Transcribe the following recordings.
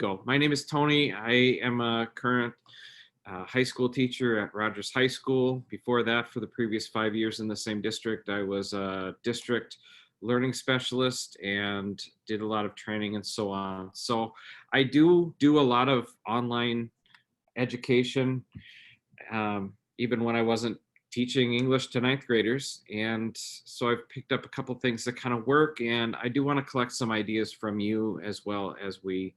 go. My name is Tony. I am a current high school teacher at Rogers High School. Before that, for the previous 5 years in the same district, I was a district learning specialist and did a lot of training and so on. So I do a lot of online education, even when I wasn't teaching English to ninth graders. And so I've picked up a couple things that kind of work, and I do want to collect some ideas from you as well as we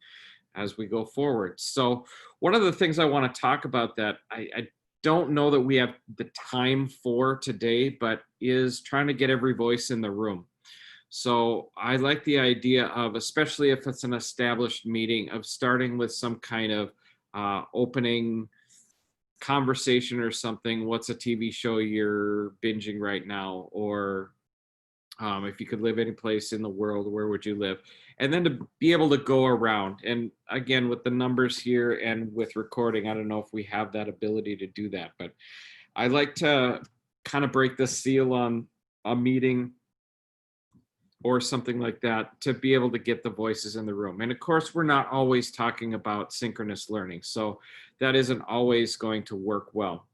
go forward. So one of the things I want to talk about that I don't know that we have the time for today, but is trying to get every voice in the room. So I like the idea of, especially if it's an established meeting, of starting with some kind of opening conversation or something. What's a TV show you're binging right now? Or if you could live any place in the world, where would you live? And then to be able to go around. And again, with the numbers here and with recording, I don't know if we have that ability to do that, but I like to kind of break the seal on a meeting or something like that to be able to get the voices in the room. And of course, we're not always talking about synchronous learning, so that isn't always going to work well.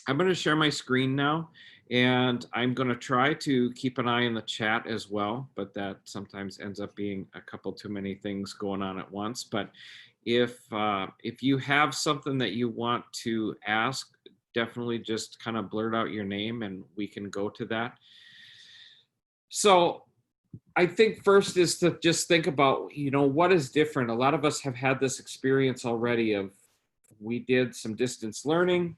I'm going to share my screen now, and I'm going to try to keep an eye on the chat as well, but that sometimes ends up being a couple too many things going on at once. But if you have something that you want to ask, definitely just kind of blurt out your name and we can go to that. So I think first is to just think about, what is different. A lot of us have had this experience already of, we did some distance learning.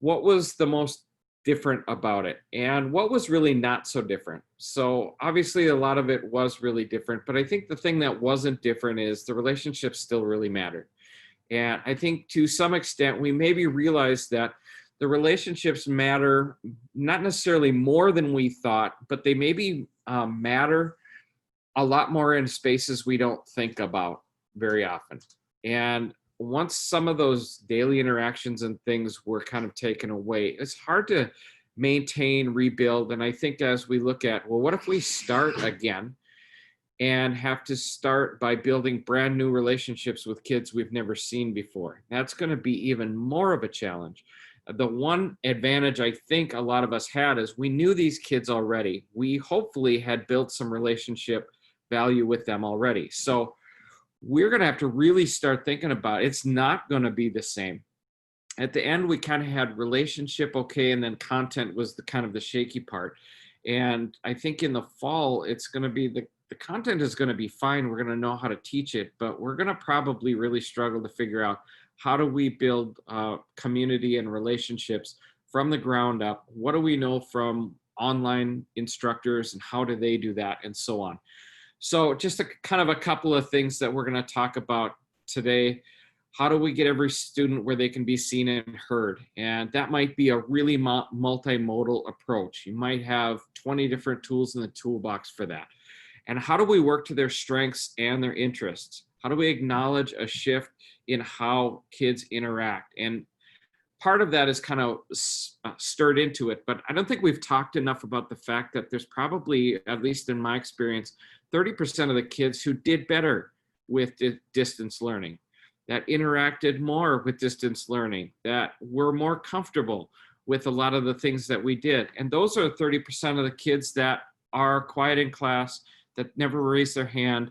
What was the most different about it, and what was really not so different? So obviously a lot of it was really different, but I think the thing that wasn't different is the relationships still really mattered. And I think to some extent we maybe realized that the relationships matter, not necessarily more than we thought, but they maybe matter a lot more in spaces we don't think about very often. And once some of those daily interactions and things were kind of taken away, it's hard to maintain, rebuild. And I think as we look at, well, what if we start again and have to start by building brand new relationships with kids we've never seen before? That's going to be even more of a challenge. The one advantage I think a lot of us had is we knew these kids already. We hopefully had built some relationship value with them already. So we're going to have to really start thinking about it. It's not going to be the same. At the end, we kind of had relationship okay, and then content was the kind of the shaky part. And I think in the fall, it's going to be the content is going to be fine. We're going to know how to teach it, but we're going to probably really struggle to figure out, how do we build community and relationships from the ground up? What do we know from online instructors, and how do they do that, and so on? So just a couple of things that we're going to talk about today. How do we get every student where they can be seen and heard? And that might be a really multimodal approach. You might have 20 different tools in the toolbox for that. And how do we work to their strengths and their interests? How do we acknowledge a shift in how kids interact? And part of that is kind of stirred into it, but I don't think we've talked enough about the fact that there's probably, at least in my experience, 30% of the kids who did better with distance learning, that interacted more with distance learning, that were more comfortable with a lot of the things that we did. And those are 30% of the kids that are quiet in class, that never raise their hand.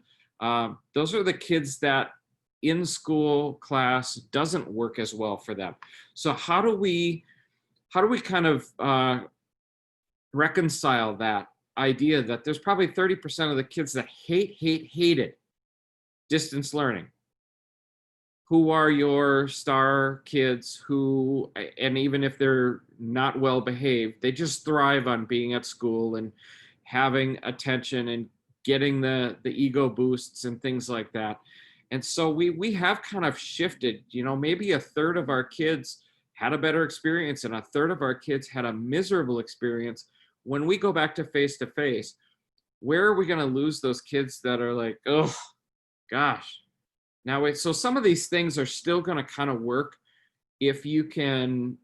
Those are the kids that in school class doesn't work as well for them. So how do we kind of reconcile that idea that there's probably 30% of the kids that hated distance learning, who are your star kids, who, and even if they're not well behaved, they just thrive on being at school and having attention and getting the ego boosts and things like that. And so we have kind of shifted, maybe a third of our kids had a better experience and a third of our kids had a miserable experience. When we go back to face, where are we going to lose those kids that are like, oh gosh. Now, so some of these things are still going to kind of work if you can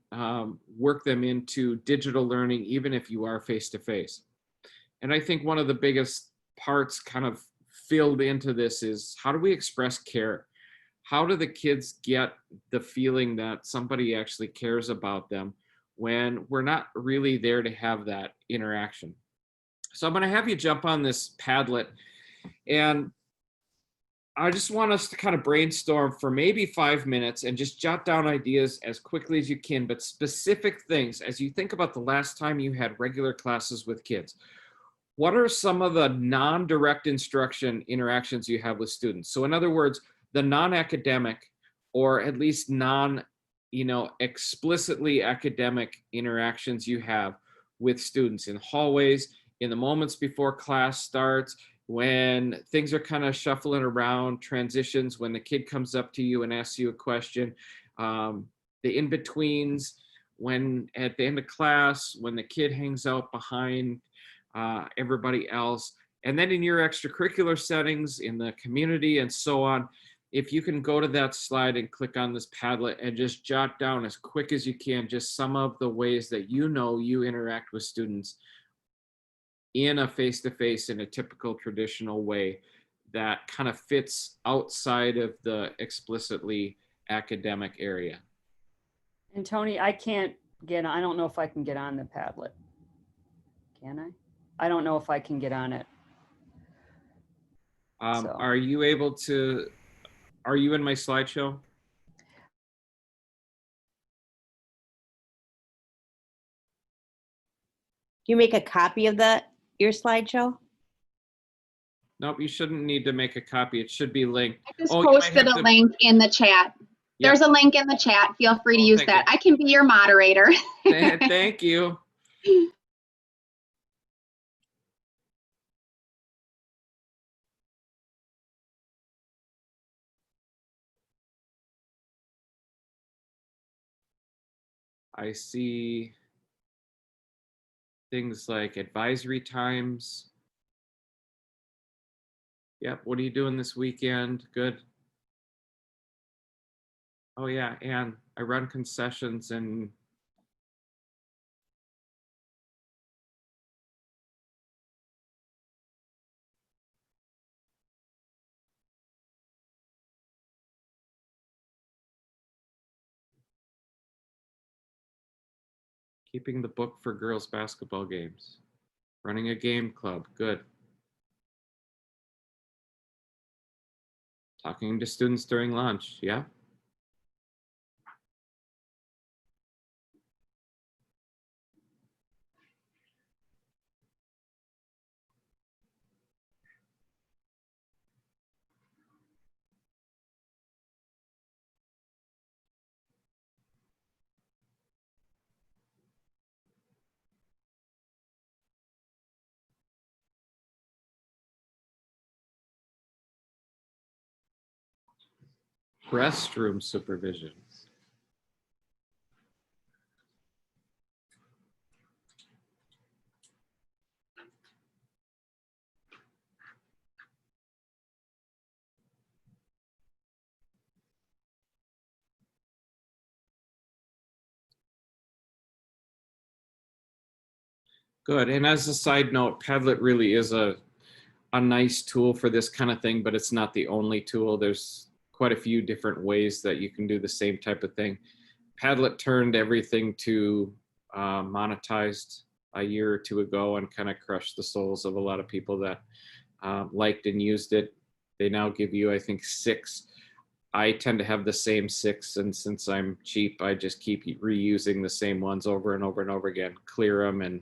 work them into digital learning, even if you are face-to-face. And I think one of the biggest parts kind of filled into this is, how do we express care? how do the kids get the feeling that somebody actually cares about them when we're not really there to have that interaction? So I'm going to have you jump on this Padlet, and I just want us to kind of brainstorm for maybe 5 minutes and just jot down ideas as quickly as you can, but specific things as you think about the last time you had regular classes with kids. What are some of the non-direct instruction interactions you have with students? So in other words, the non-academic, or at least explicitly academic interactions you have with students in hallways, in the moments before class starts, when things are kind of shuffling around, transitions, when the kid comes up to you and asks you a question, the in-betweens, when at the end of class, when the kid hangs out behind everybody else, and then in your extracurricular settings, in the community and so on. If you can go to that slide and click on this Padlet and just jot down as quick as you can, just some of the ways that you interact with students in a face-to-face, in a typical traditional way that kind of fits outside of the explicitly academic area. And Tony, I can't get on, I don't know if I can get on the Padlet. Can I? I don't know if I can get on it. Are you able to, are you in my slideshow? Do you make a copy of your slideshow? Nope, you shouldn't need to make a copy. It should be linked. I just posted a link in the chat. Yep. There's a link in the chat. Feel free to use that. I can be your moderator. Thank you. I see things like advisory times. Yep, what are you doing this weekend? Good. Oh yeah, and I run concessions and keeping the book for girls' basketball games. Running a game club, good. Talking to students during lunch, yeah. Restroom supervision. Good, and as a side note, Padlet really is a nice tool for this kind of thing, but it's not the only tool. There's quite a few different ways that you can do the same type of thing. Padlet turned everything to monetized a year or two ago and kind of crushed the souls of a lot of people that liked and used it. They now give you, I think, 6. I tend to have the same 6, and since I'm cheap, I just keep reusing the same ones over and over and over again, clear them and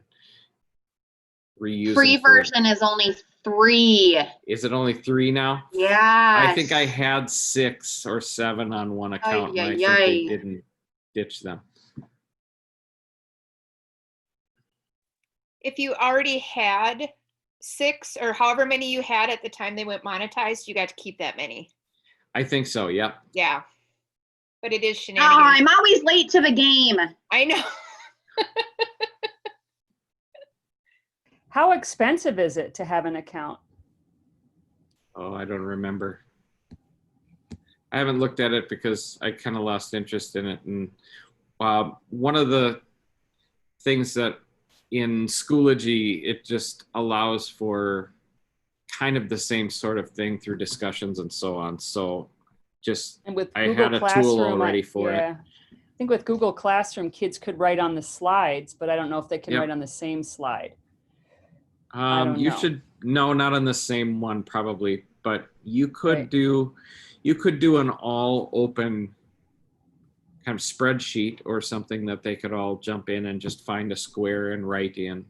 reuse Free version is only 3. Is it only 3 now? Yeah. I think I had 6 or 7 on one account, and I think they didn't ditch them. If you already had 6 or however many you had at the time they went monetized, you got to keep that many. I think so, yep. Yeah. But it is shenanigans. Oh, I'm always late to the game. I know. How expensive is it to have an account? Oh, I don't remember. I haven't looked at it because I kind of lost interest in it. And one of the things that in Schoology, it just allows for kind of the same sort of thing through discussions and so on. So just, And with I Google had a tool Classroom, already for it. yeah. I think with Google Classroom, kids could write on the slides, but I don't know if they can Yep. write on the same slide. I don't You know. should, no, not on the same one probably, but you could Right. do an all open kind of spreadsheet or something that they could all jump in and just find a square and write in.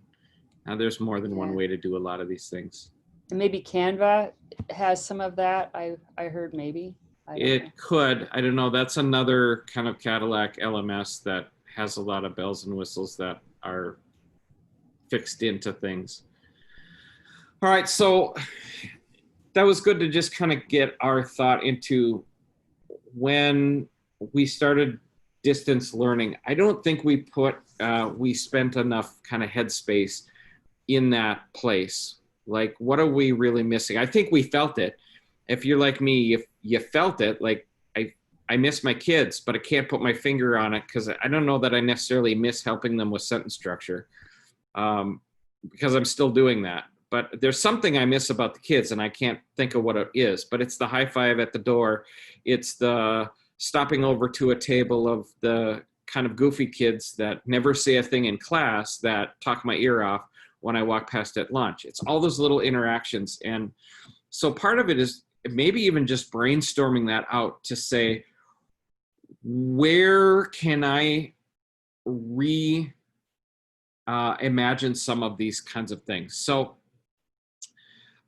Now there's more than one Yeah. way to do a lot of these things. And maybe Canva has some of that. I heard maybe. I don't know. It could, I don't know, that's another kind of Cadillac LMS that has a lot of bells and whistles that are fixed into things. All right, so that was good to just kind of get our thought into when we started distance learning. I don't think we spent enough kind of headspace in that place. Like, what are we really missing? I think we felt it. If you're like me, if you felt it, like I miss my kids, but I can't put my finger on it because I don't know that I necessarily miss helping them with sentence structure, because I'm still doing that. But there's something I miss about the kids, and I can't think of what it is. But it's the high five at the door. It's the stopping over to a table of the kind of goofy kids that never say a thing in class that talk my ear off when I walk past at lunch. It's all those little interactions. And so part of it is maybe even just brainstorming that out to say, where can I imagine some of these kinds of things? So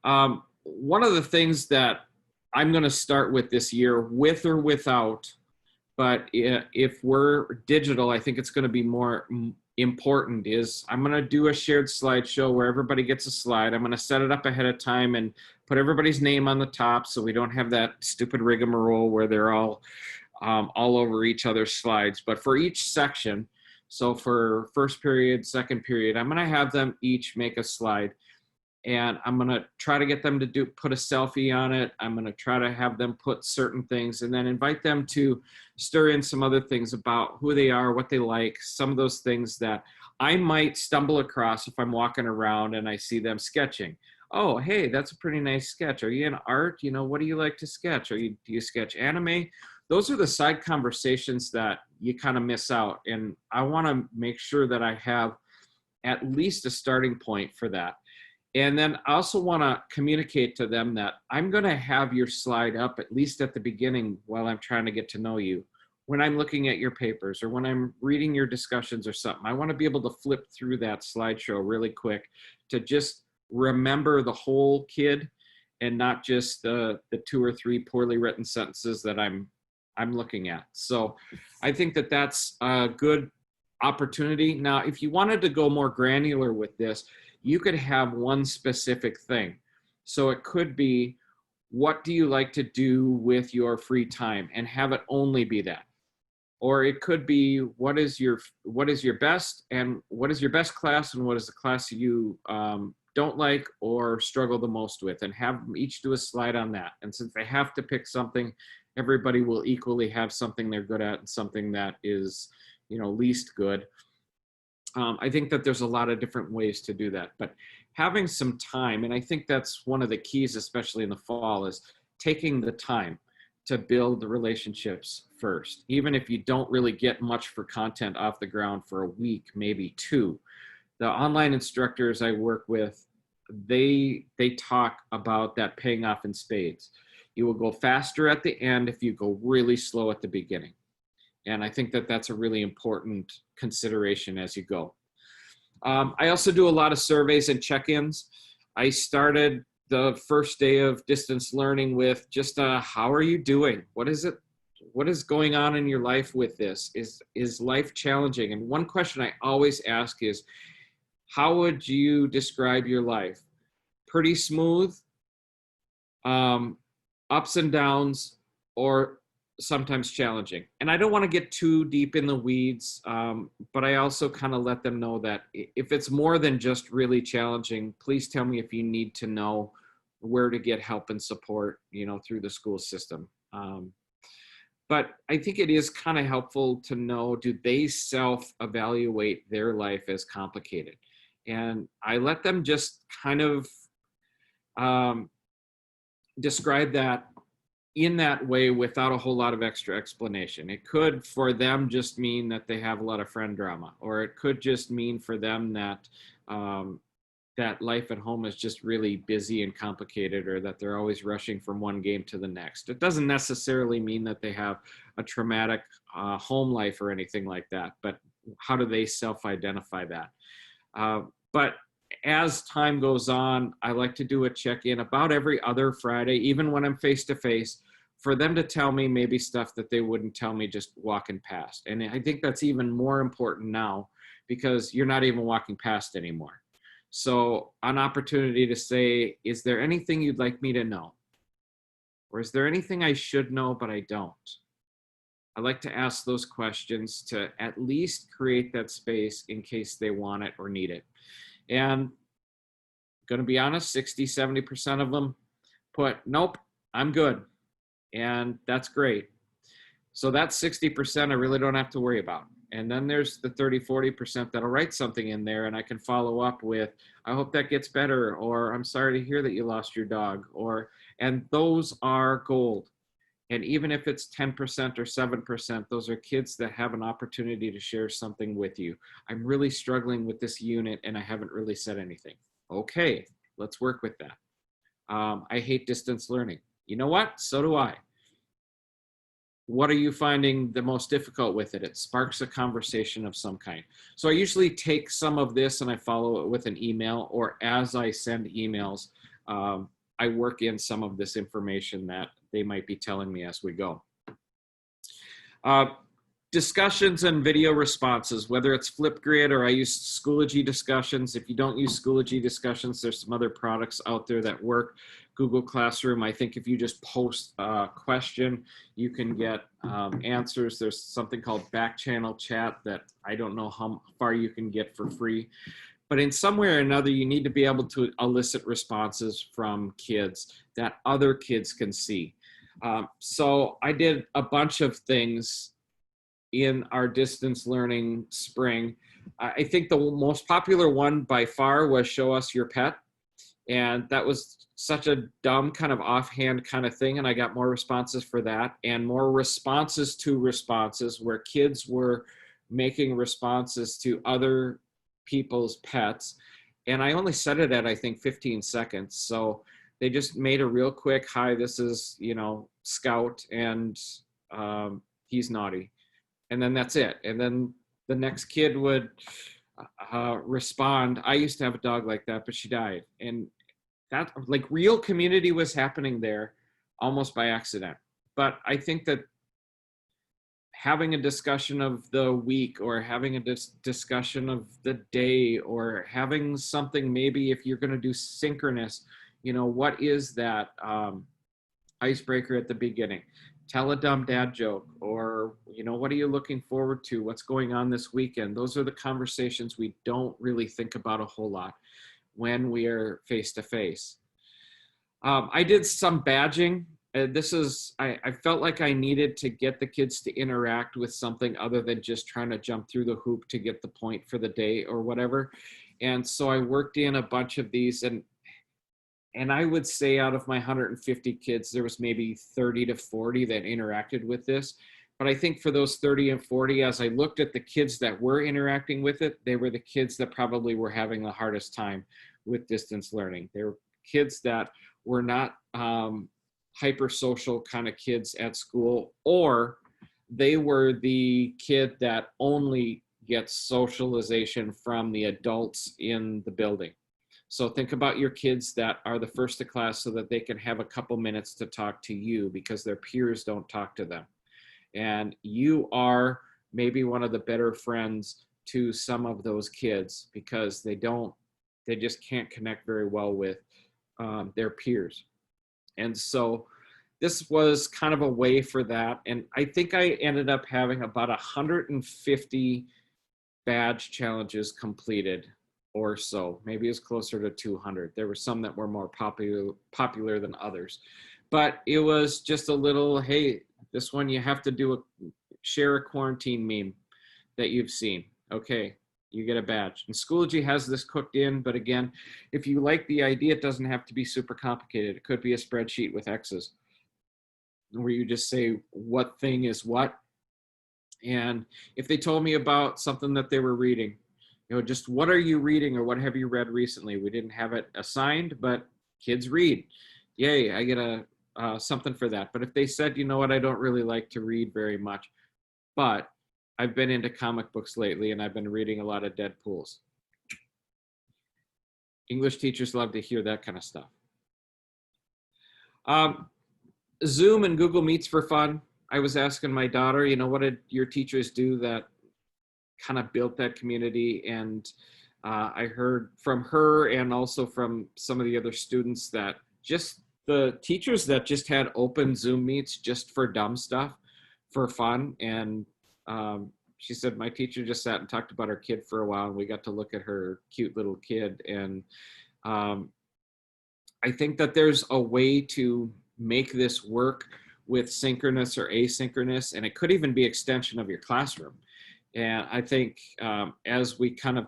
one of the things that I'm going to start with this year, with or without, but if we're digital, I think it's going to be more important, is I'm going to do a shared slideshow where everybody gets a slide. I'm going to set it up ahead of time and put everybody's name on the top so we don't have that stupid rigmarole where they're all over each other's slides. But for each section, so for first period, second period, I'm going to have them each make a slide. And I'm going to try to get them to put a selfie on it. I'm going to try to have them put certain things and then invite them to stir in some other things about who they are, what they like, some of those things that I might stumble across if I'm walking around and I see them sketching. Oh, hey, that's a pretty nice sketch. Are you in art? You know, what do you like to sketch? Do you sketch anime? Those are the side conversations that you kind of miss out. And I want to make sure that I have at least a starting point for that. And then I also want to communicate to them that I'm going to have your slide up at least at the beginning while I'm trying to get to know you. When I'm looking at your papers or when I'm reading your discussions or something, I want to be able to flip through that slideshow really quick to just remember the whole kid and not just the 2 or 3 poorly written sentences that I'm looking at. So I think that that's a good opportunity. Now, if you wanted to go more granular with this, you could have one specific thing. So it could be, what do you like to do with your free time, and have it only be that. Or it could be, what is your best, and what is your best class, and what is the class you don't like or struggle the most with, and have them each do a slide on that. And since they have to pick something, everybody will equally have something they're good at and something that is, least good. I think that there's a lot of different ways to do that, but having some time, and I think that's one of the keys, especially in the fall, is taking the time to build the relationships first. Even if you don't really get much for content off the ground for a week, maybe 2. The online instructors I work with, they talk about that paying off in spades. You will go faster at the end if you go really slow at the beginning. And I think that that's a really important consideration as you go. I also do a lot of surveys and check-ins. I started the first day of distance learning with just how are you doing? What is going on in your life with this? Is life challenging? And one question I always ask is, how would you describe your life? Pretty smooth, ups and downs, or sometimes challenging? And I don't want to get too deep in the weeds, but I also kind of let them know that if it's more than just really challenging, please tell me if you need to know where to get help and support, through the school system. But I think it is kind of helpful to know, do they self-evaluate their life as complicated? And I let them just kind of describe that in that way without a whole lot of extra explanation. It could for them just mean that they have a lot of friend drama, or it could just mean for them that that life at home is just really busy and complicated, or that they're always rushing from one game to the next. It doesn't necessarily mean that they have a traumatic home life or anything like that, but how do they self-identify that? But as time goes on, I like to do a check-in about every other Friday, even when I'm face-to-face, for them to tell me maybe stuff that they wouldn't tell me just walking past. And I think that's even more important now, because you're not even walking past anymore. So an opportunity to say, is there anything you'd like me to know? Or is there anything I should know but I don't? I like to ask those questions to at least create that space in case they want it or need it. And going to be honest, 60, 70% of them put, nope, I'm good. And that's great. So that's 60% I really don't have to worry about. And then there's the 30, 40% that'll write something in there and I can follow up with, I hope that gets better, or I'm sorry to hear that you lost your dog, and those are gold. And even if it's 10% or 7%, those are kids that have an opportunity to share something with you. I'm really struggling with this unit and I haven't really said anything. Okay, let's work with that. I hate distance learning. You know what? So do I. What are you finding the most difficult with it? It sparks a conversation of some kind. So I usually take some of this and I follow it with an email, or as I send emails, I work in some of this information that they might be telling me as we go. Discussions and video responses, whether it's Flipgrid or I use Schoology discussions. If you don't use Schoology discussions, there's some other products out there that work. Google Classroom, I think if you just post a question, you can get answers. There's something called back channel chat that I don't know how far you can get for free. But in some way or another, you need to be able to elicit responses from kids that other kids can see. So I did a bunch of things in our distance learning spring. I think the most popular one by far was show us your pet. And that was such a dumb kind of offhand kind of thing. And I got more responses for that, and more responses to responses where kids were making responses to other people's pets. And I only set it at, I think, 15 seconds. So they just made a real quick, hi, this is, you know, Scout, and he's naughty. And then that's it. And then the next kid would respond, I used to have a dog like that, but she died. And that, like, real community was happening there almost by accident. But I think that having a discussion of the week, or having a discussion of the day, or having something, maybe if you're going to do synchronous, you know, what is that icebreaker at the beginning? Tell a dumb dad joke, or, you know, what are you looking forward to? What's going on this weekend? Those are the conversations we don't really think about a whole lot when we are face to face. I did some badging. I felt like I needed to get the kids to interact with something other than just trying to jump through the hoop to get the point for the day or whatever. And so I worked in a bunch of these, and I would say out of my 150 kids, there was maybe 30 to 40 that interacted with this. But I think for those 30 and 40, as I looked at the kids that were interacting with it, they were the kids that probably were having the hardest time with distance learning. They were kids that were not hyper social kind of kids at school, or they were the kid that only gets socialization from the adults in the building. So think about your kids that are the first to class so that they can have a couple minutes to talk to you because their peers don't talk to them. And you are maybe one of the better friends to some of those kids because they just can't connect very well with their peers. And so this was kind of a way for that. And I think I ended up having about 150 badge challenges completed or so. Maybe it's closer to 200. There were some that were more popular than others. But it was just a little, hey, this one you have to share a quarantine meme that you've seen. Okay, you get a badge. And Schoology has this cooked in, but again, if you like the idea, it doesn't have to be super complicated. It could be a spreadsheet with X's. where you just say what thing is what. And if they told me about something that they were reading, just what are you reading or what have you read recently? We didn't have it assigned, but kids read. Yay, I get something for that. But if they said, you know what, I don't really like to read very much, but I've been into comic books lately and I've been reading a lot of Deadpools. English teachers love to hear that kind of stuff. Zoom and Google Meets for fun. I was asking my daughter, what did your teachers do that kind of built that community? And I heard from her and also from some of the other students that just the teachers that just had open Zoom meets just for dumb stuff, for fun. And she said, my teacher just sat and talked about her kid for a while, and we got to look at her cute little kid. And I think that there's a way to make this work with synchronous or asynchronous, and it could even be extension of your classroom. And I think as we kind of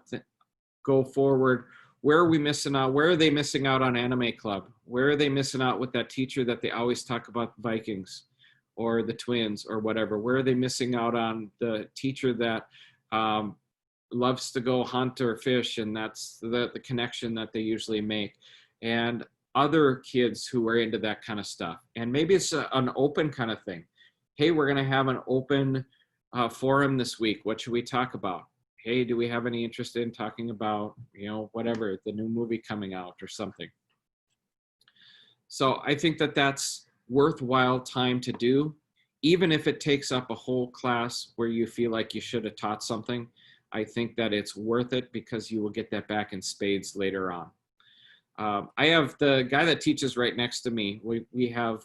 go forward, where are we missing out? Where are they missing out on Anime Club? Where are they missing out with that teacher that they always talk about the Vikings or the Twins or whatever? Where are they missing out on the teacher that loves to go hunt or fish, and that's the connection that they usually make? And other kids who are into that kind of stuff. And maybe it's an open kind of thing. Hey, we're going to have an open forum this week. What should we talk about? Hey, do we have any interest in talking about, whatever, the new movie coming out or something? So I think that that's worthwhile time to do, even if it takes up a whole class where you feel like you should have taught something. I think that it's worth it because you will get that back in spades later on. I have the guy that teaches right next to me. We have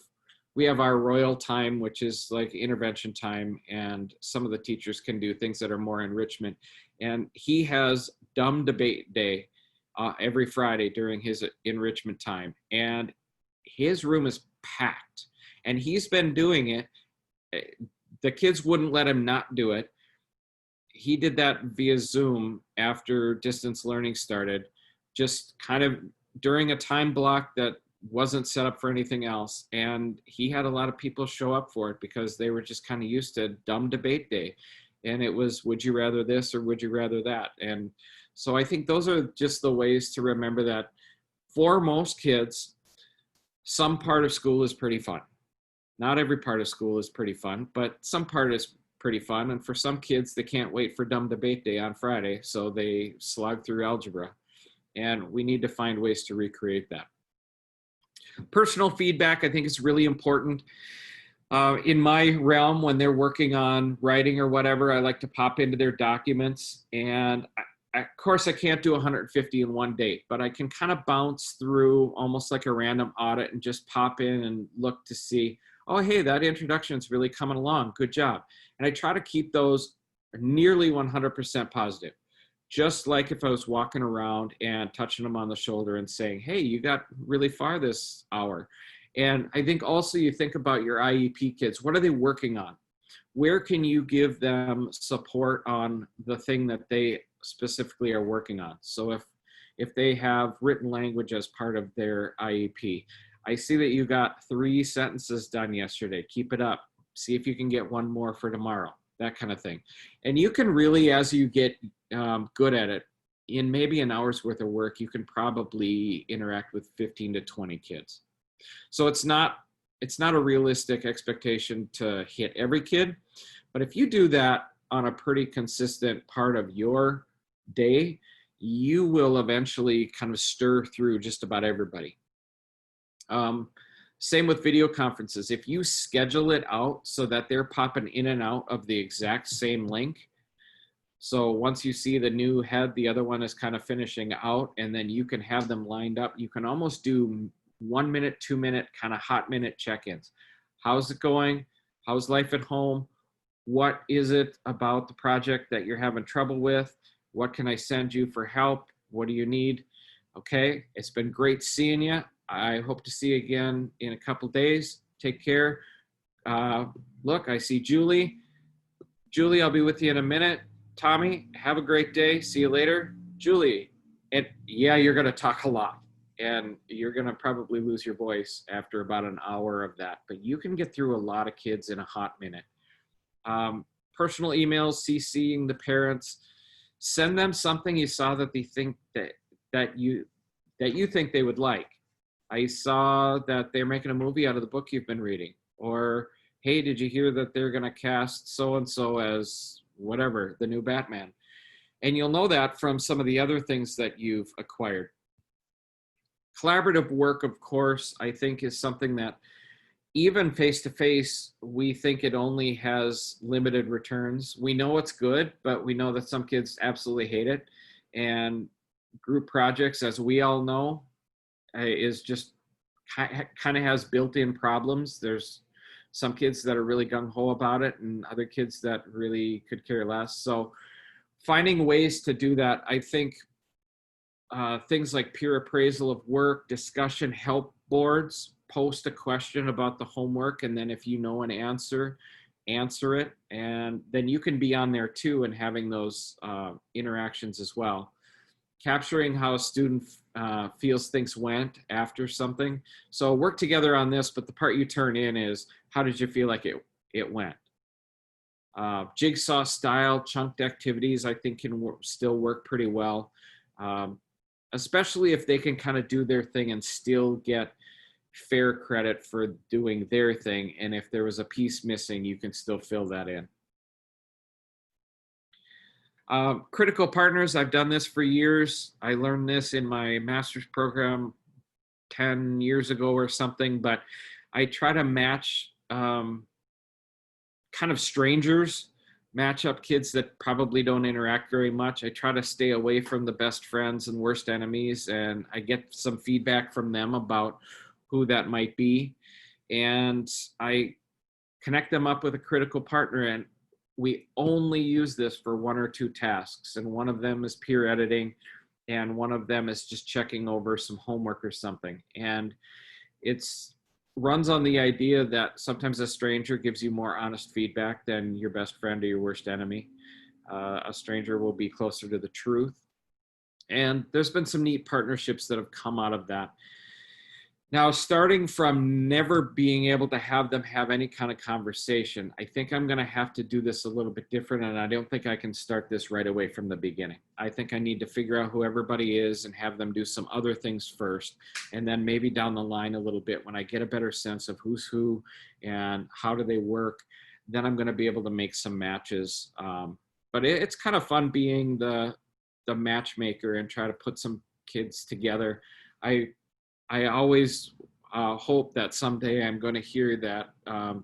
our royal time, which is like intervention time, and some of the teachers can do things that are more enrichment. And he has dumb debate day every Friday during his enrichment time, and his room is packed. And he's been doing it. The kids wouldn't let him not do it. He did that via Zoom after distance learning started, just kind of during a time block that wasn't set up for anything else. And he had a lot of people show up for it because they were just kind of used to dumb debate day. And it was, would you rather this or would you rather that? And so I think those are just the ways to remember that for most kids, some part of school is pretty fun. Not every part of school is pretty fun, but some part is pretty fun. And for some kids, they can't wait for dumb debate day on Friday, so they slog through algebra. And we need to find ways to recreate that. Personal feedback, I think, is really important. In my realm, when they're working on writing or whatever, I like to pop into their documents. And of course, I can't do 150 in one day, but I can kind of bounce through almost like a random audit and just pop in and look to see, oh, hey, that introduction is really coming along. Good job. And I try to keep those nearly 100% positive. Just like if I was walking around and touching them on the shoulder and saying, hey, you got really far this hour. And I think also you think about your IEP kids. What are they working on? Where can you give them support on the thing that they specifically are working on? So if they have written language as part of their IEP, I see that you got 3 sentences done yesterday. Keep it up. See if you can get 1 more for tomorrow. That kind of thing. And you can really, as you get good at it, in maybe an hour's worth of work, you can probably interact with 15 to 20 kids. So it's not a realistic expectation to hit every kid, but if you do that on a pretty consistent part of your day, you will eventually kind of stir through just about everybody. Same with video conferences. If you schedule it out so that they're popping in and out of the exact same link, so once you see the new head, the other one is kind of finishing out, and then you can have them lined up. You can almost do 1 minute, 2 minute, kind of hot minute check-ins. How's it going? How's life at home? What is it about the project that you're having trouble with? What can I send you for help? What do you need? Okay, it's been great seeing you. I hope to see you again in a couple days. Take care. Look, I see Julie. Julie, I'll be with you in a minute. Tommy, have a great day. See you later. Julie, and yeah, you're going to talk a lot. and you're going to probably lose your voice after about an hour of that, but you can get through a lot of kids in a hot minute. Personal emails, CCing the parents, send them something you saw that they think that you think they would like. I saw that they're making a movie out of the book you've been reading, or hey, did you hear that they're going to cast so and so as whatever, the new Batman? And you'll know that from some of the other things that you've acquired. Collaborative work, of course, I think is something that even face-to-face, we think it only has limited returns. We know it's good, but we know that some kids absolutely hate it. And group projects, as we all know, is just kind of has built-in problems. There's some kids that are really gung-ho about it and other kids that really could care less. So finding ways to do that, I think things like peer appraisal of work, discussion help boards, post a question about the homework, and then if you know an answer it, and then you can be on there too and having those interactions as well. Capturing how a student feels things went after something. So work together on this, but the part you turn in is, how did you feel like it went? Jigsaw style chunked activities, I think can still work pretty well, especially if they can kind of do their thing and still get fair credit for doing their thing. And if there was a piece missing, you can still fill that in. Critical partners, I've done this for years. I learned this in my master's program 10 years ago or something, but I try to match kind of strangers, match up kids that probably don't interact very much. I try to stay away from the best friends and worst enemies, and I get some feedback from them about who that might be. And I connect them up with a critical partner, and we only use this for 1 or 2 tasks. And one of them is peer editing, and one of them is just checking over some homework or something. And it's runs on the idea that sometimes a stranger gives you more honest feedback than your best friend or your worst enemy. A stranger will be closer to the truth. And there's been some neat partnerships that have come out of that. Now, starting from never being able to have them have any kind of conversation, I think I'm going to have to do this a little bit different, and I don't think I can start this right away from the beginning. I think I need to figure out who everybody is and have them do some other things first, and then maybe down the line a little bit when I get a better sense of who's who and how do they work, then I'm going to be able to make some matches. But it's kind of fun being the matchmaker and try to put some kids together. I always hope that someday I'm going to hear that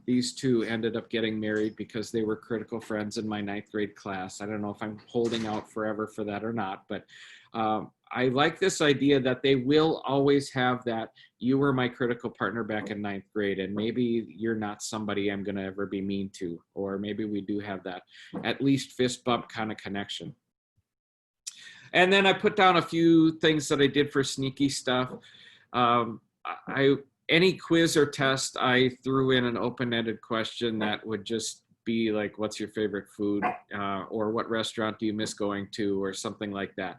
these two ended up getting married because they were critical friends in my 9th grade class. I don't know if I'm holding out forever for that or not, but I like this idea that they will always have that, you were my critical partner back in 9th grade, and maybe you're not somebody I'm going to ever be mean to, or maybe we do have that at least fist bump kind of connection. And then I put down a few things that I did for sneaky stuff. Any quiz or test, I threw in an open-ended question that would just be like, what's your favorite food? Or what restaurant do you miss going to? Or something like that.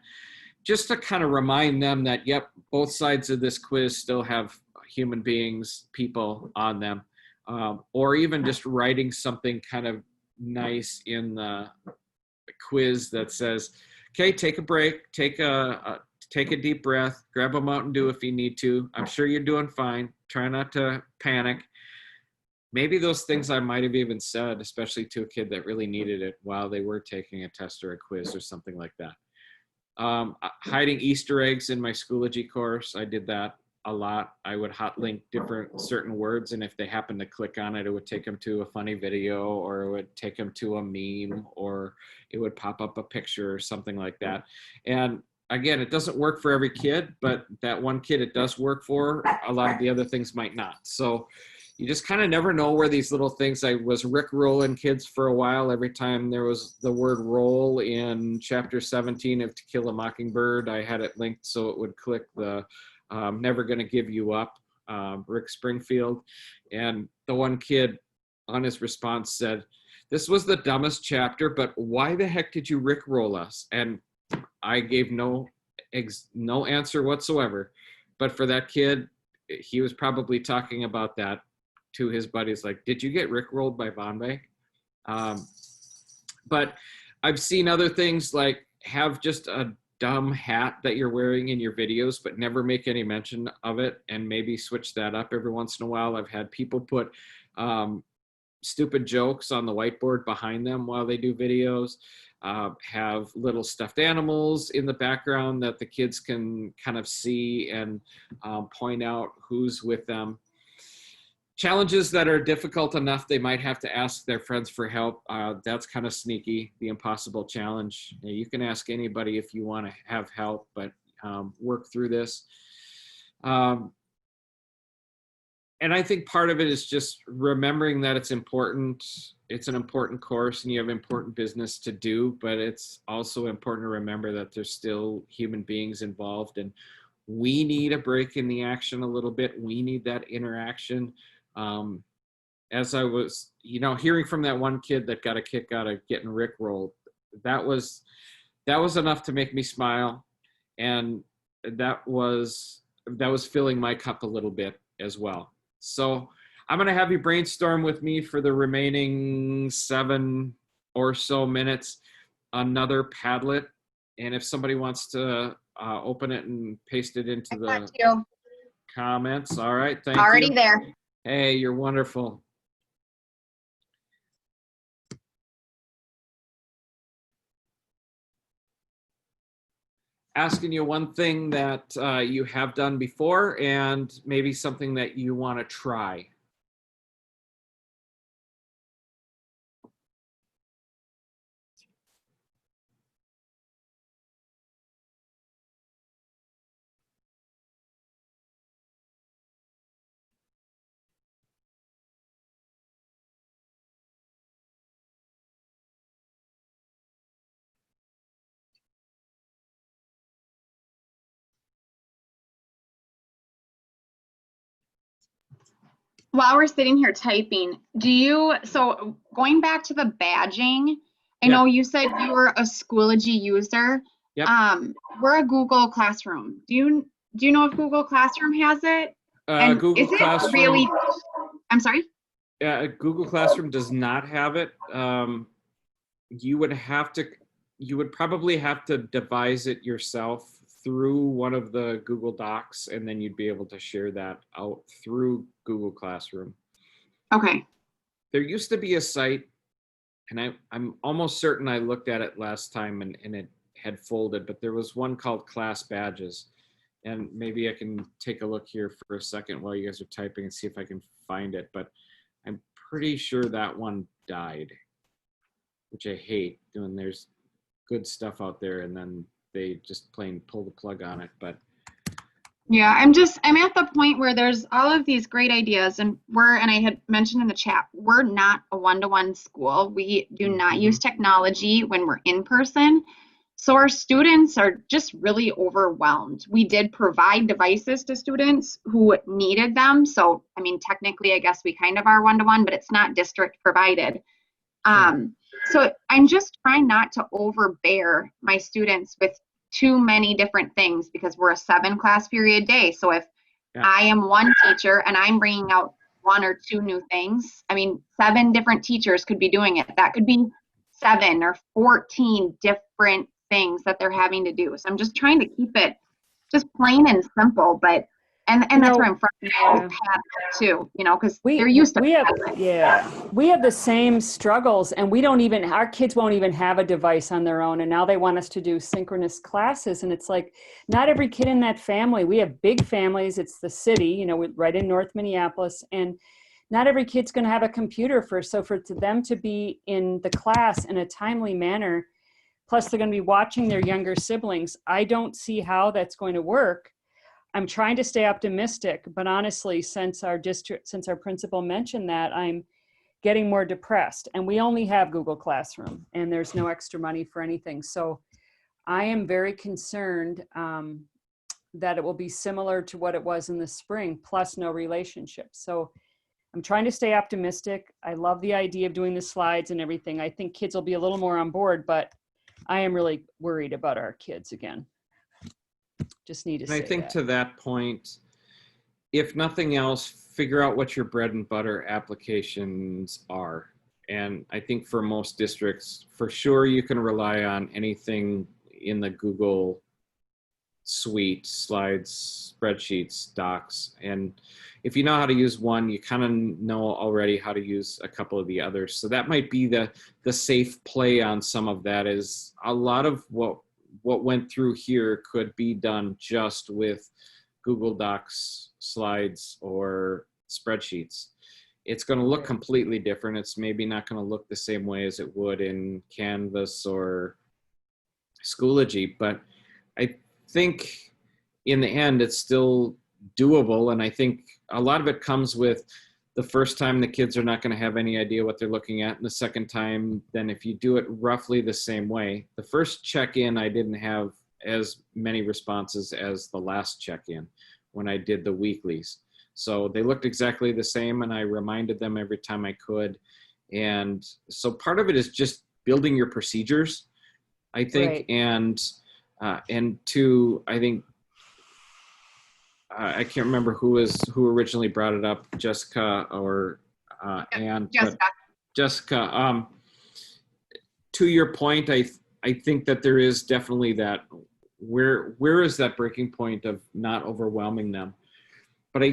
Just to kind of remind them that, yep, both sides of this quiz still have human beings, people on them. Or even just writing something kind of nice in the quiz that says, okay, take a break, take a deep breath, grab a Mountain Dew if you need to. I'm sure you're doing fine. Try not to panic. Maybe those things I might have even said, especially to a kid that really needed it while they were taking a test or a quiz or something like that. Hiding Easter eggs in my Schoology course. I did that a lot. I would hot link certain words, and if they happened to click on it, it would take them to a funny video, or it would take them to a meme, or it would pop up a picture or something like that. And again, it doesn't work for every kid, but that one kid it does work for, a lot of the other things might not. So you just kind of never know where these little things, I was Rick-rolling kids for a while. Every time there was the word roll in chapter 17 of To Kill a Mockingbird, I had it linked so it would click the Never Gonna Give You Up, Rick Springfield. And the one kid on his response said, this was the dumbest chapter, but why the heck did you Rick-roll us? And I gave no answer whatsoever, But for that kid, he was probably talking about that to his buddies, like, did you get rickrolled by Von Bay? But I've seen other things like have just a dumb hat that you're wearing in your videos, but never make any mention of it, and maybe switch that up every once in a while. I've had people put stupid jokes on the whiteboard behind them while they do videos, have little stuffed animals in the background that the kids can kind of see and point out who's with them. Challenges that are difficult enough, they might have to ask their friends for help. That's kind of sneaky, the impossible challenge. You can ask anybody if you want to have help, but work through this. And I think part of it is just remembering that it's important. It's an important course and you have important business to do, but it's also important to remember that there's still human beings involved, and we need a break in the action a little bit. We need that interaction. As I was, hearing from that one kid that got a kick out of getting rickrolled, that was enough to make me smile. And that was filling my cup a little bit as well. So I'm going to have you brainstorm with me for the remaining 7 or so minutes, another Padlet. And if somebody wants to open it and paste it into the comments. All right. Thank you. Already there. Hey, you're wonderful. Asking you one thing that you have done before and maybe something that you want to try. While we're sitting here typing, so going back to the badging, I Yeah. know you said you were a Schoology user. Yep. We're a Google Classroom. Do you know if Google Classroom has it? And Google is it Classroom. really, I'm sorry? Google Classroom does not have it. You would probably have to devise it yourself through one of the Google Docs, and then you'd be able to share that out through Google Classroom. Okay. There used to be a site, and I'm almost certain I looked at it last time and it had folded, but there was one called Class Badges. And maybe I can take a look here for a second while you guys are typing and see if I can find it, but I'm pretty sure that one died, which I hate. Doing there's good stuff out there and then they just plain pull the plug on it. But Yeah, I'm at the point where there's all of these great ideas, and I had mentioned in the chat, we're not a one-to-one school. We do not use technology when we're in person. So our students are just really overwhelmed. We did provide devices to students who needed them. So, I mean, technically, I guess we kind of are one-to-one, but it's not district provided. So I'm just trying not to overbear my students with too many different things, because we're a 7 class period day. So if I am one teacher and I'm bringing out 1 or 2 new things, I mean, 7 different teachers could be doing it. That could be 7 or 14 different things that they're having to do. So I'm just trying to keep it just plain and simple, but and that's where I'm frustrated with Padlet too, because they're used to we have the same struggles, and our kids won't even have a device on their own, and now they want us to do synchronous classes, and it's like, not every kid in that family, we have big families, it's the city, right in North Minneapolis, and not every kid's going to have a computer for them to be in the class in a timely manner, plus they're going to be watching their younger siblings. I don't see how that's going to work. I'm trying to stay optimistic, but honestly, since our principal mentioned that, I'm getting more depressed, and we only have Google Classroom and there's no extra money for anything. So I am very concerned that it will be similar to what it was in the spring, plus no relationship. So I'm trying to stay optimistic. I love the idea of doing the slides and everything. I think kids will be a little more on board, but I am really worried about our kids again. Just need to And I say think that. to that point, if nothing else, figure out what your bread and butter applications are. And I think for most districts, for sure, you can rely on anything in the Google suite, slides, spreadsheets, docs. And if you know how to use one, you kind of know already how to use a couple of the others. So that might be the safe play on some of that. Is a lot of what went through here could be done just with Google Docs, slides, or spreadsheets. It's going to look Right. completely different. It's maybe not going to look the same way as it would in Canvas or Schoology, but I think in the end it's still doable. And I think a lot of it comes with the first time the kids are not going to have any idea what they're looking at, and the second time, then if you do it roughly the same way. The first check-in, I didn't have as many responses as the last check-in when I did the weeklies. So they looked exactly the same, and I reminded them every time I could. And so part of it is just building your procedures, I think. Right. And two, I think, I can't remember who originally brought it up, Jessica or Ann. Jessica. But Jessica, to your point, I think that there is definitely that, where is that breaking point of not overwhelming them? But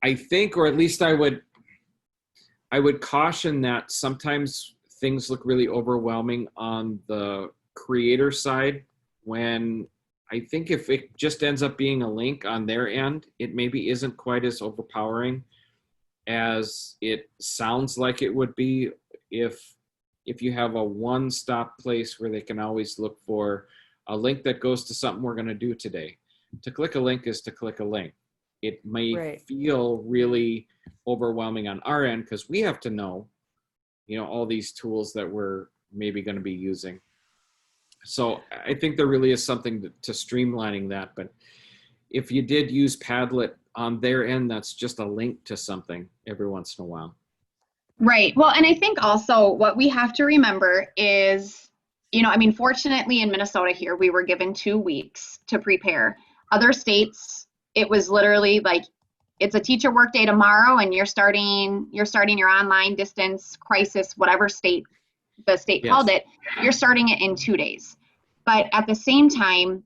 I think, or at least I would caution that sometimes things look really overwhelming on the creator side, when I think if it just ends up being a link on their end, it maybe isn't quite as overpowering as it sounds like it would be if you have a one-stop place where they can always look for a link that goes to something we're going to do today. To click a link is to click a link. It may Right. feel really overwhelming on our end because we have to know, all these tools that we're maybe going to be using. So I think there really is something to streamlining that. But if you did use Padlet on their end, that's just a link to something every once in a while. Right. Well, and I think also what we have to remember is, fortunately in Minnesota here, we were given 2 weeks to prepare. Other states, it was literally like, it's a teacher work day tomorrow and you're starting your online distance crisis, whatever the state called it, you're starting it in 2 days. But at the same time,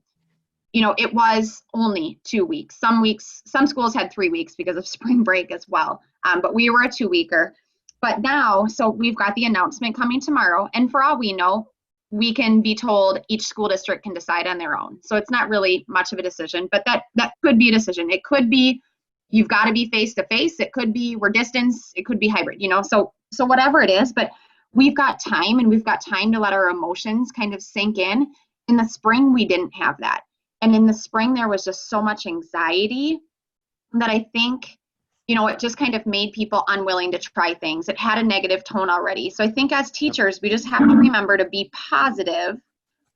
it was only 2 weeks. Some schools had 3 weeks because of spring break as well. But we were a 2-weeker. But now, so we've got the announcement coming tomorrow. And for all we know, we can be told each school district can decide on their own. So it's not really much of a decision, but that could be a decision. It could be you've got to be face-to-face. It could be we're distance. It could be hybrid, so whatever it is. But we've got time, and we've got time to let our emotions kind of sink in. In the spring, we didn't have that. And in the spring, there was just so much anxiety that I think, it just kind of made people unwilling to try things. It had a negative tone already. So I think as teachers, we just have to remember to be positive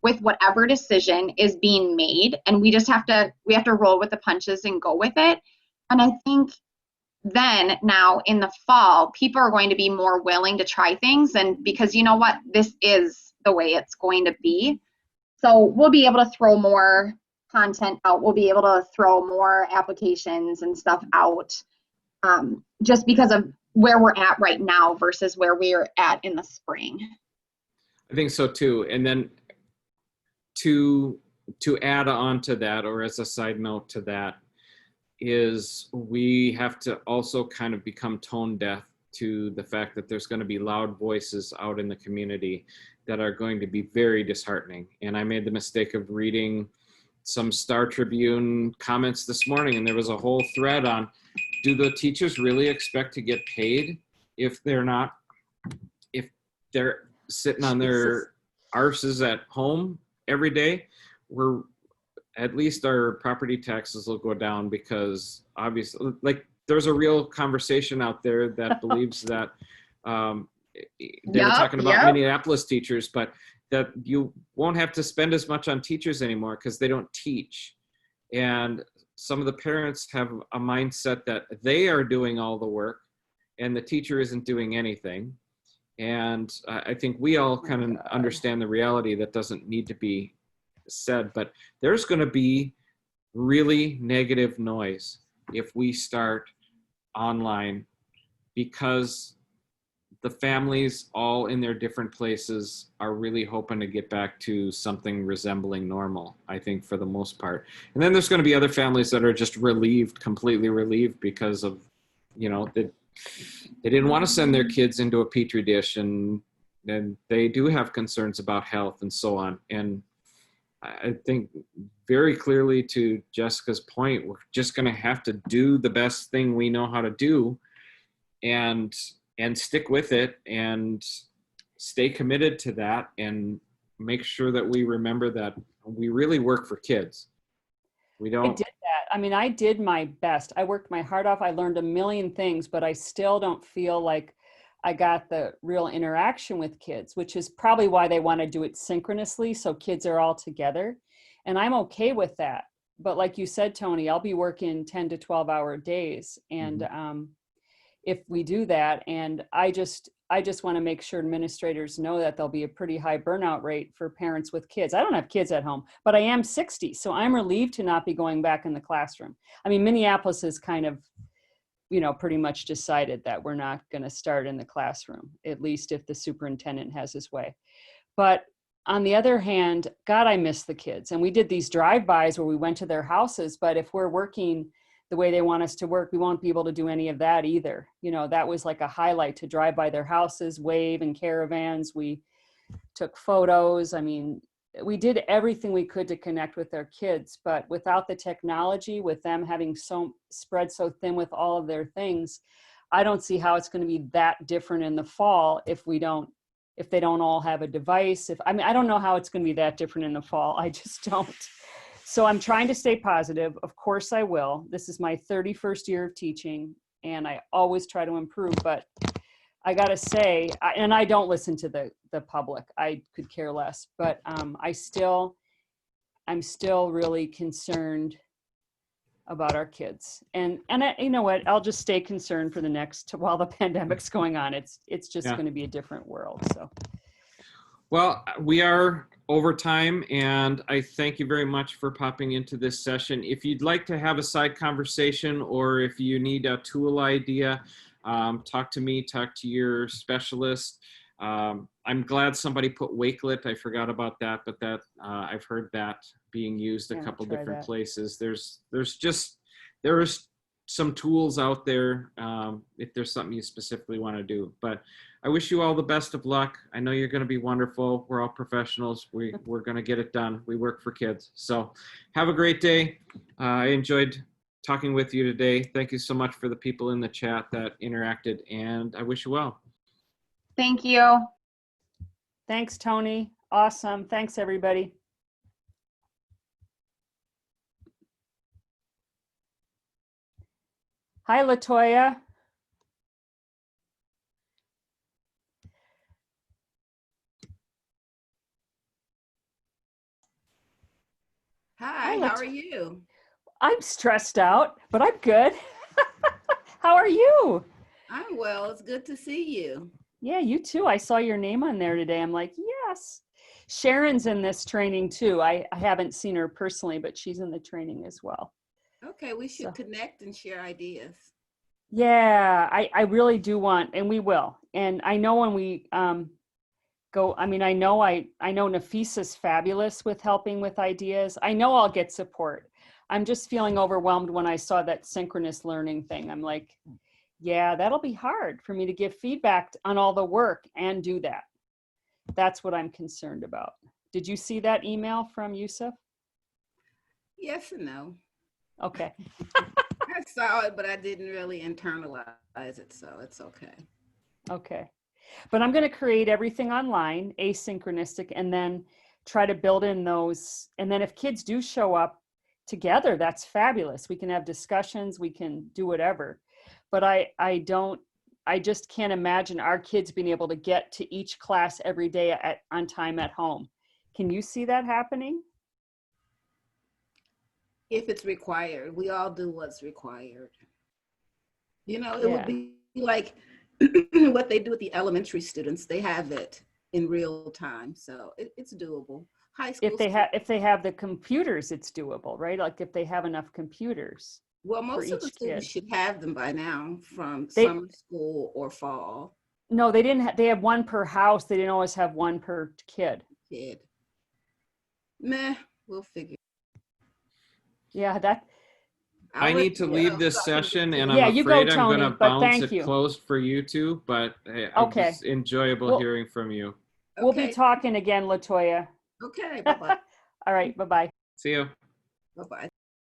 with whatever decision is being made. And we have to roll with the punches and go with it. And I think then now in the fall, people are going to be more willing to try things. And because you know what, this is the way it's going to be. So we'll be able to throw more content out. We'll be able to throw more applications and stuff out, just because of where we're at right now versus where we are at in the spring. I think so too. And then to add on to that, or as a side note to that, is we have to also kind of become tone deaf to the fact that there's going to be loud voices out in the community that are going to be very disheartening. And I made the mistake of reading some Star Tribune comments this morning, and there was a whole thread on, do the teachers really expect to get paid if they're sitting on their arses at home every day? At least our property taxes will go down, because obviously, like, there's a real conversation out there that believes that they were talking about Minneapolis teachers, but that you won't have to spend as much on teachers anymore because they don't teach. And some of the parents have a mindset that they are doing all the work and the teacher isn't doing anything. And I think we all kind of understand the reality that doesn't need to be said, but there's going to be really negative noise if we start online, because the families all in their different places are really hoping to get back to something resembling normal, I think, for the most part. And then there's going to be other families that are just relieved, completely relieved, because of, they didn't want to send their kids into a petri dish, and they do have concerns about health and so on. And I think very clearly, to Jessica's point, we're just going to have to do the best thing we know how to do, and stick with it, and stay committed to that, and make sure that we remember that we really work for kids. We I don't. did that. I mean, I did my best. I worked my heart off. I learned a million things, but I still don't feel like I got the real interaction with kids, which is probably why they want to do it synchronously, so kids are all together. And I'm okay with that. But like you said, Tony, I'll be working 10 to 12-hour days. And if we do that, and I just want to make sure administrators know that there'll be a pretty high burnout rate for parents with kids. I don't have kids at home, but I am 60, so I'm relieved to not be going back in the classroom. I mean, Minneapolis is kind of, pretty much decided that we're not going to start in the classroom, at least if the superintendent has his way. But on the other hand, God, I miss the kids. And we did these drive-bys where we went to their houses, but if we're working the way they want us to work, we won't be able to do any of that either. That was like a highlight, to drive by their houses, wave in caravans. We took photos. I mean, we did everything we could to connect with their kids, but without the technology, with them having spread so thin with all of their things, I don't see how it's going to be that different in the fall if they don't all have a device. I don't know how it's going to be that different in the fall. I just don't. So I'm trying to stay positive. Of course I will. This is my 31st year of teaching, and I always try to improve, but I got to say, and I don't listen to the public. I could care less, but I'm still really concerned about our kids. And you know what? I'll just stay concerned while the pandemic's going on. It's just going to be a different world. So. Well, we are over time, and I thank you very much for popping into this session. If you'd like to have a side conversation, or if you need a tool idea, talk to me, talk to your specialist. I'm glad somebody put Wakelet. I forgot about that, but I've heard that being used a couple different places. There is some tools out there if there's something you specifically want to do. But I wish you all the best of luck. I know you're going to be wonderful. We're all professionals. We're going to get it done. We work for kids. So have a great day. I enjoyed talking with you today. Thank you so much for the people in the chat that interacted, and I wish you well. Thank you. Thanks, Tony. Awesome. Thanks, everybody. Hi, LaToya. Hi, how are you? I'm stressed out, but I'm good. How are you? I'm well. It's good to see you. Yeah, you too. I saw your name on there today. I'm like, yes. Sharon's in this training too. I haven't seen her personally, but she's in the training as well. Okay, we should connect and share ideas. Yeah, I really do want, and we will. And I know when we go, I know Nafisa's fabulous with helping with ideas. I know I'll get support. I'm just feeling overwhelmed when I saw that synchronous learning thing. I'm like, yeah, that'll be hard for me to give feedback on all the work and do that. That's what I'm concerned about. Did you see that email from Yusuf? Yes and no. Okay. I saw it, but I didn't really internalize it, so it's okay. Okay. But I'm going to create everything online, asynchronistic, and then try to build in those. And then if kids do show up together, that's fabulous. We can have discussions, we can do whatever. But I just can't imagine our kids being able to get to each class every day on time at home. Can you see that happening? If it's required, we all do what's required. It would be like what they do with the elementary students. They have it in real time, so it's doable. high school. If they have the computers, it's doable, right? Like if they have enough computers. Well, most of the each students kid. should have them by now from They- summer school or fall. No, they didn't. They have one per house. They didn't always have one per kid. Kid. Meh, we'll figure. Yeah, that. I need to leave this session, and Yeah, I'm you go, afraid I'm going to Tony, but bounce thank it you. closed for you two, but hey, it Okay. was enjoyable Well- hearing from you. We'll be talking again, Latoya. Okay, bye-bye. All right, bye-bye. See you. Bye-bye.